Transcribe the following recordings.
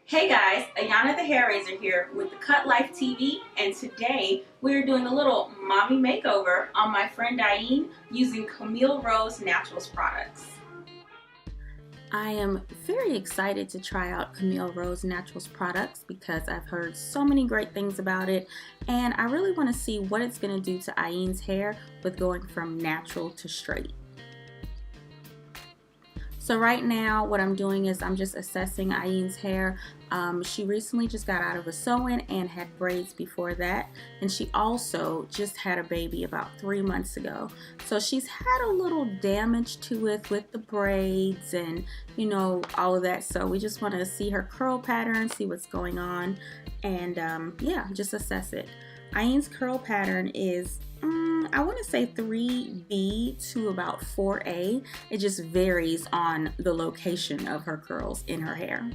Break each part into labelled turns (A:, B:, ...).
A: Hey guys, Ayana the Hair Raiser here with the Cut Life TV, and today we're doing a little mommy makeover on my friend Diane using Camille Rose Naturals products. I am very excited to try out Camille Rose Naturals products because I've heard so many great things about it, and I really want to see what it's going to do to Ayane's hair with going from natural to straight. So right now what I'm doing is I'm just assessing Ayane's hair. She recently just got out of a sew-in and had braids before that, and she also just had a baby about 3 months ago. So she's had a little damage to it with the braids and all of that. So we just want to see her curl pattern, see what's going on, and yeah, just assess it. Ayane's curl pattern is I want to say 3B to about 4A. It just varies on the location of her curls in her hair.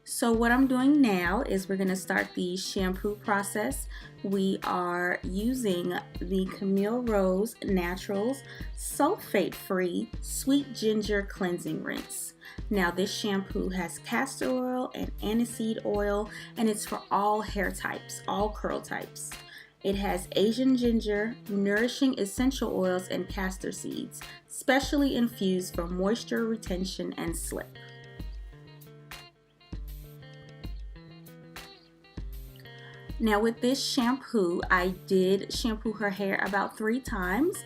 A: So what I'm doing now is we're going to start the shampoo process. We are using the Camille Rose Naturals sulfate-free sweet ginger cleansing rinse. Now this shampoo has castor oil and aniseed oil, and it's for all hair types, all curl types. It has Asian ginger, nourishing essential oils, and castor seeds, specially infused for moisture retention and slip. Now with this shampoo, I did shampoo her hair about 3 times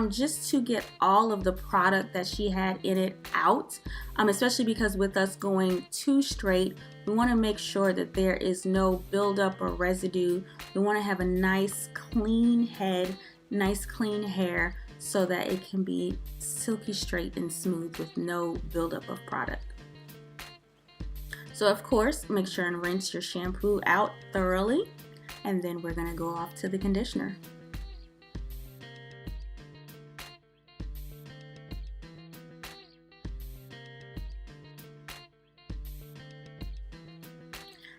A: just to get all of the product that she had in it out, especially because with us going too straight, we want to make sure that there is no buildup or residue. We want to have a nice clean head, nice clean hair, so that it can be silky straight and smooth with no buildup of product. So of course, make sure and rinse your shampoo out thoroughly, and then we're going to go off to the conditioner.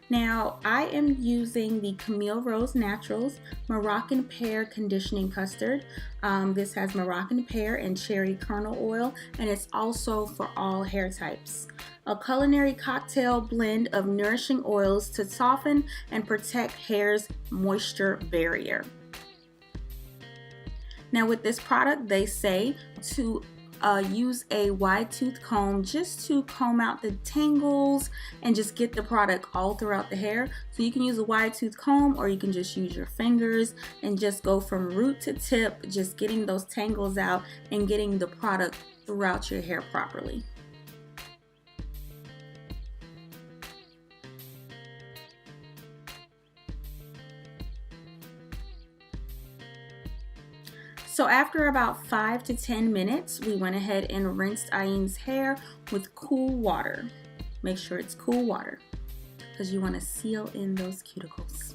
A: Now I am using the Camille Rose Naturals Moroccan Pear Conditioning Custard. This has Moroccan pear and cherry kernel oil, and it's also for all hair types. A culinary cocktail blend of nourishing oils to soften and protect hair's moisture barrier. Now with this product, they say to use a wide tooth comb just to comb out the tangles and just get the product all throughout the hair. So you can use a wide tooth comb, or you can just use your fingers and just go from root to tip, just getting those tangles out and getting the product throughout your hair properly. So after about 5 to 10 minutes, we went ahead and rinsed Ayane's hair with cool water. Make sure it's cool water because you want to seal in those cuticles.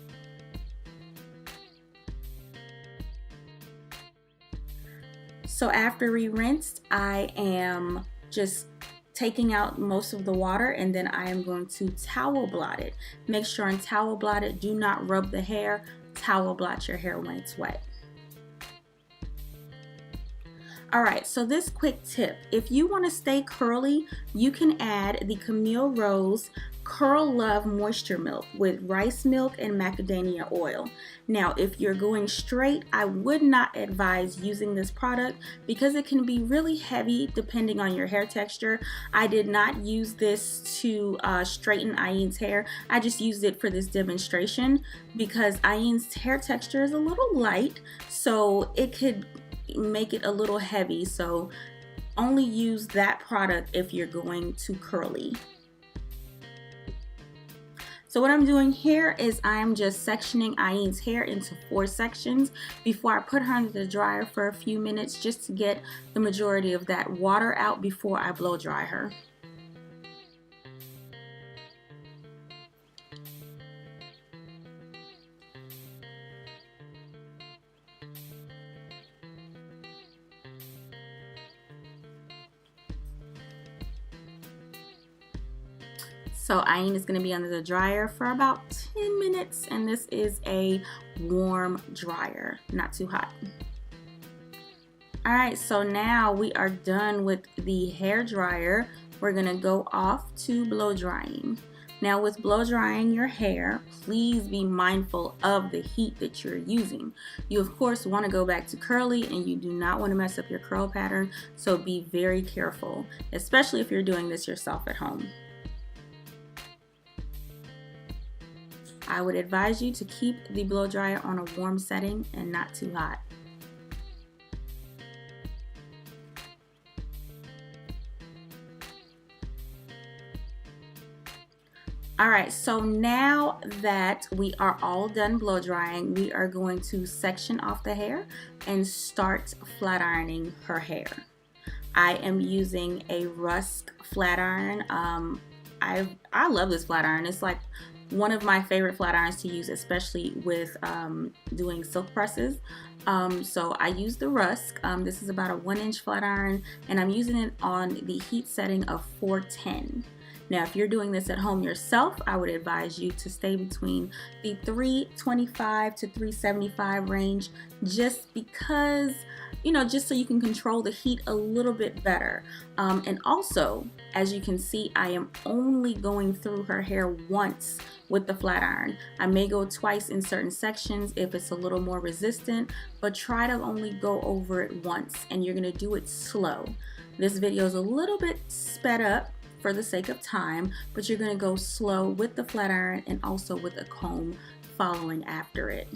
A: So after we rinsed, I am just taking out most of the water, and then I am going to towel blot it. Make sure and towel blot it. Do not rub the hair. Towel blot your hair when it's wet. Alright, so this quick tip, if you want to stay curly, you can add the Camille Rose Curl Love Moisture Milk with rice milk and macadamia oil. Now, if you're going straight, I would not advise using this product because it can be really heavy depending on your hair texture. I did not use this to straighten Ayane's hair. I just used it for this demonstration because Ayane's hair texture is a little light, so it could make it a little heavy. So only use that product if you're going too curly. So what I'm doing here is I'm just sectioning Ayane's hair into 4 sections before I put her under the dryer for a few minutes, just to get the majority of that water out before I blow dry her. So Ayane is going to be under the dryer for about 10 minutes, and this is a warm dryer, not too hot. Alright, so now we are done with the hair dryer. We're going to go off to blow drying. Now with blow drying your hair, please be mindful of the heat that you're using. You of course want to go back to curly and you do not want to mess up your curl pattern, so be very careful, especially if you're doing this yourself at home. I would advise you to keep the blow dryer on a warm setting and not too hot. Alright, so now that we are all done blow drying, we are going to section off the hair and start flat ironing her hair. I am using a Rusk flat iron. I love this flat iron. It's like one of my favorite flat irons to use, especially with doing silk presses. So I use the Rusk. This is about a 1-inch flat iron, and I'm using it on the heat setting of 410. Now, if you're doing this at home yourself, I would advise you to stay between the 325 to 375 range, just because, you know, just so you can control the heat a little bit better. And also, as you can see, I am only going through her hair once with the flat iron. I may go twice in certain sections if it's a little more resistant, but try to only go over it once, and you're gonna do it slow. This video is a little bit sped up for the sake of time, but you're gonna go slow with the flat iron and also with a comb following after it.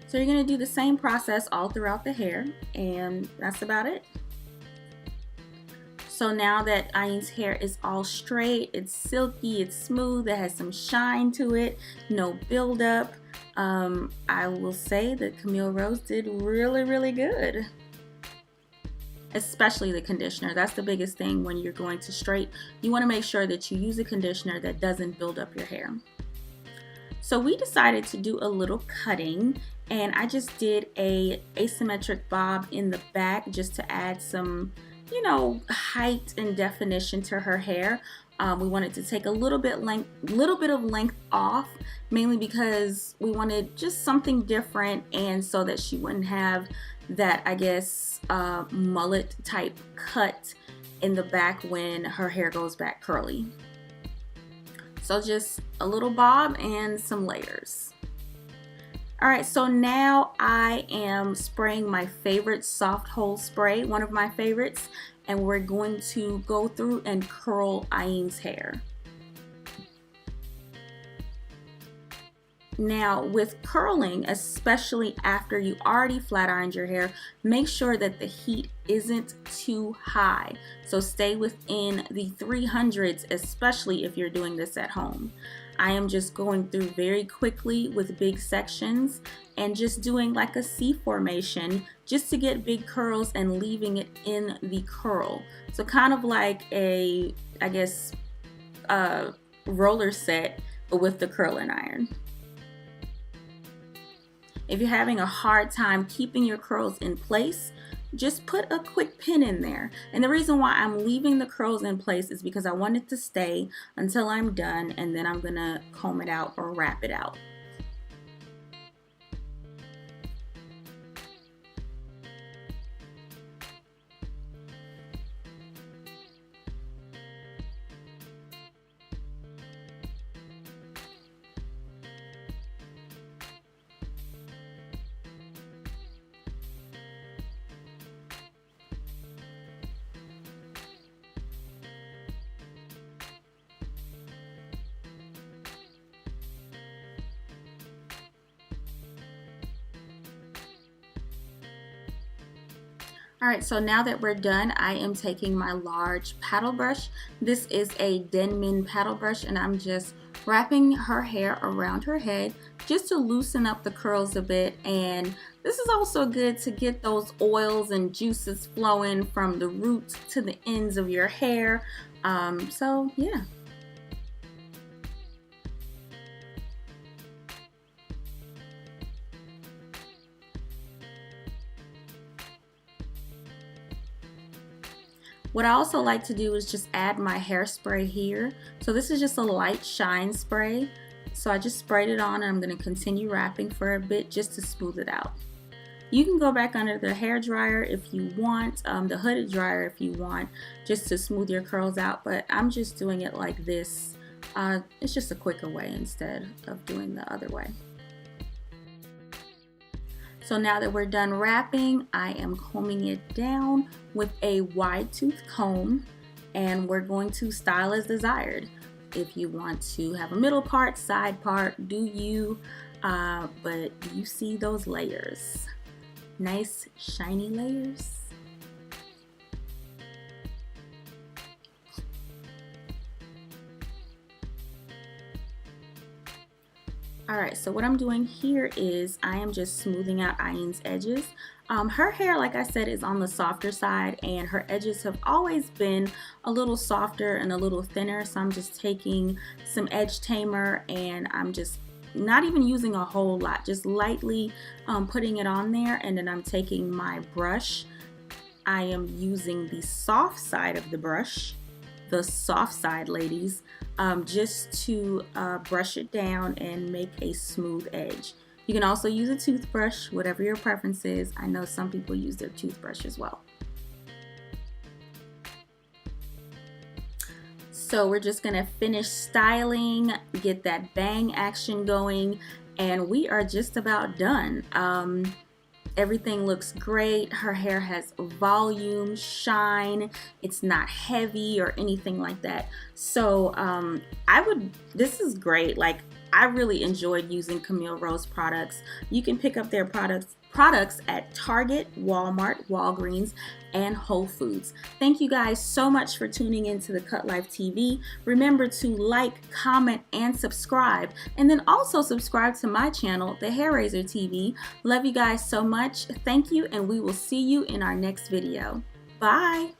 A: So you're going to do the same process all throughout the hair, and that's about it. So now that Ayan's hair is all straight, it's silky, it's smooth, it has some shine to it, no buildup, I will say that Camille Rose did really good. Especially the conditioner. That's the biggest thing when you're going to straight. You want to make sure that you use a conditioner that doesn't build up your hair. So we decided to do a little cutting, and I just did a asymmetric bob in the back just to add some, you know, height and definition to her hair. We wanted to take a little bit of length off, mainly because we wanted just something different, and so that she wouldn't have that, I guess, mullet type cut in the back when her hair goes back curly. So just a little bob and some layers. Alright, so now I am spraying my favorite soft hold spray, one of my favorites, and we're going to go through and curl Ayan's hair. Now with curling, especially after you already flat ironed your hair, make sure that the heat isn't too high. So stay within the 300s, especially if you're doing this at home. I am just going through very quickly with big sections and just doing like a C formation just to get big curls and leaving it in the curl. So kind of like a, I guess, roller set, but with the curling iron. If you're having a hard time keeping your curls in place, just put a quick pin in there. And the reason why I'm leaving the curls in place is because I want it to stay until I'm done, and then I'm gonna comb it out or wrap it out. Alright, so now that we're done, I am taking my large paddle brush. This is a Denman paddle brush, and I'm just wrapping her hair around her head just to loosen up the curls a bit. And this is also good to get those oils and juices flowing from the roots to the ends of your hair. So yeah. What I also like to do is just add my hairspray here. So this is just a light shine spray. So I just sprayed it on, and I'm going to continue wrapping for a bit just to smooth it out. You can go back under the hair dryer if you want, the hooded dryer if you want, just to smooth your curls out, but I'm just doing it like this. It's just a quicker way instead of doing the other way. So now that we're done wrapping, I am combing it down with a wide tooth comb, and we're going to style as desired. If you want to have a middle part, side part, do you, but you see those layers. Nice shiny layers. Alright, so what I'm doing here is I am just smoothing out Ayan's edges. Her hair, like I said, is on the softer side, and her edges have always been a little softer and a little thinner, so I'm just taking some edge tamer and I'm just not even using a whole lot, just lightly putting it on there, and then I'm taking my brush. I am using the soft side of the brush, the soft side, ladies, just to brush it down and make a smooth edge. You can also use a toothbrush, whatever your preference is. I know some people use their toothbrush as well. So we're just gonna finish styling, get that bang action going, and we are just about done. Everything looks great. Her hair has volume, shine. It's not heavy or anything like that. So this is great. Like, I really enjoyed using Camille Rose products. You can pick up their products at Target, Walmart, Walgreens, and Whole Foods. Thank you guys so much for tuning into the Cut Life TV. Remember to like, comment, and subscribe. And then also subscribe to my channel, The Hair Razor TV. Love you guys so much. Thank you, and we will see you in our next video. Bye.